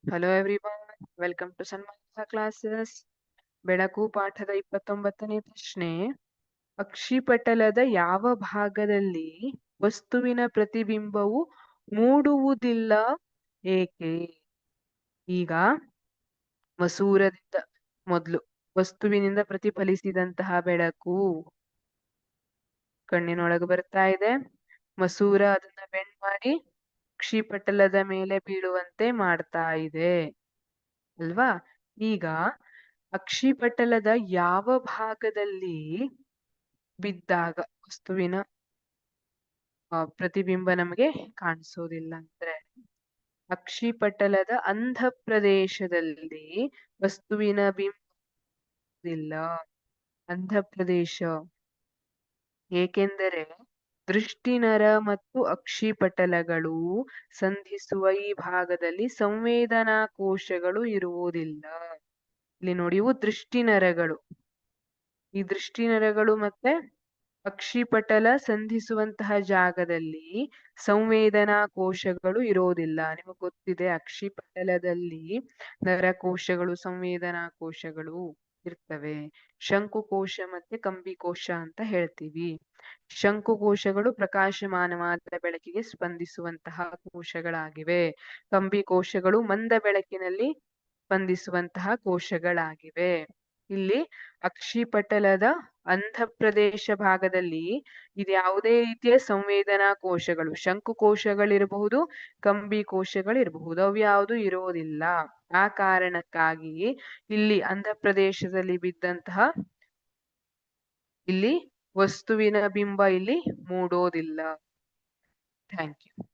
Hello everyone, welcome to Sanmarga classes. ಬೆಳಕು ಪಾಠದ 29ನೇ ಪ್ರಶ್ನೆ. ಅಕ್ಷಿಪಟಲದ ಯಾವ ಭಾಗದಲ್ಲಿ ವಸ್ತುವಿನ ಪ್ರತಿಬಿಂಬವು ಮೂಡುವುದಿಲ್ಲ, ಏಕೆ? ಈಗ ಮಸೂರದಿಂದ ಮೊದಲು ವಸ್ತುವಿನಿಂದ ಪ್ರತಿಫಲಿಸಿದಂತಹ ಬೆಳಕು ಕಣ್ಣಿನೊಳಗೆ ಬರ್ತಾ ಇದೆ. ಮಸೂರ ಅದನ್ನ ಬೆಂಡ್ ಮಾಡಿ ಅಕ್ಷಿಪಟಲದ ಮೇಲೆ ಬೀಳುವಂತೆ ಮಾಡ್ತಾ ಇದೆ ಅಲ್ವಾ? ಈಗ ಅಕ್ಷಿಪಟಲದ ಯಾವ ಭಾಗದಲ್ಲಿ ಬಿದ್ದಾಗ ವಸ್ತುವಿನ ಪ್ರತಿಬಿಂಬ ನಮಗೆ ಕಾಣಿಸೋದಿಲ್ಲ ಅಂದ್ರೆ, ಅಕ್ಷಿಪಟಲದ ಅಂಧ ಪ್ರದೇಶದಲ್ಲಿ ವಸ್ತುವಿನ ಬಿಂಬ ಅಂಧ ಪ್ರದೇಶ. ಏಕೆಂದರೆ ದೃಷ್ಟಿನರ ಮತ್ತು ಅಕ್ಷಿಪಟಲಗಳು ಸಂಧಿಸುವ ಈ ಭಾಗದಲ್ಲಿ ಸಂವೇದನಾ ಕೋಶಗಳು ಇರುವುದಿಲ್ಲ. ಇಲ್ಲಿ ನೋಡಿ, ಇವು ದೃಷ್ಟಿನರಗಳು. ಈ ದೃಷ್ಟಿನರಗಳು ಮತ್ತೆ ಅಕ್ಷಿಪಟಲ ಸಂಧಿಸುವಂತಹ ಜಾಗದಲ್ಲಿ ಸಂವೇದನಾ ಕೋಶಗಳು ಇರೋದಿಲ್ಲ. ನಿಮಗೆ ಗೊತ್ತಿದೆ, ಅಕ್ಷಿಪಟಲದಲ್ಲಿ ನರಕೋಶಗಳು, ಸಂವೇದನಾ ಕೋಶಗಳು ಇರ್ತವೆ. ಶಂಕುಕೋಶ ಮತ್ತೆ ಕಂಬಿಕೋಶ ಅಂತ ಹೇಳ್ತೀವಿ. ಶಂಕುಕೋಶಗಳು ಪ್ರಕಾಶಮಾನವಾದ ಬೆಳಕಿಗೆ ಸ್ಪಂದಿಸುವಂತಹ ಕೋಶಗಳಾಗಿವೆ. ಕಂಬಿಕೋಶಗಳು ಮಂದ ಬೆಳಕಿನಲ್ಲಿ ಸ್ಪಂದಿಸುವಂತಹ ಕೋಶಗಳಾಗಿವೆ. ಇಲ್ಲಿ ಅಕ್ಷಿಪಟಲದ ಅಂಧ ಪ್ರದೇಶ ಭಾಗದಲ್ಲಿ ಇದ್ಯಾವುದೇ ರೀತಿಯ ಸಂವೇದನಾ ಕೋಶಗಳು, ಶಂಕುಕೋಶಗಳಿರಬಹುದು, ಕಂಬಿಕೋಶಗಳಿರಬಹುದು, ಅವ್ಯಾವುದು ಇರೋದಿಲ್ಲ. ಆ ಕಾರಣಕ್ಕಾಗಿ ಇಲ್ಲಿ ಅಂಧ ಪ್ರದೇಶದಲ್ಲಿ ಬಿದ್ದಂತಹ ಇಲ್ಲಿ ವಸ್ತುವಿನ ಬಿಂಬ ಇಲ್ಲಿ ಮೂಡೋದಿಲ್ಲ. Thank you.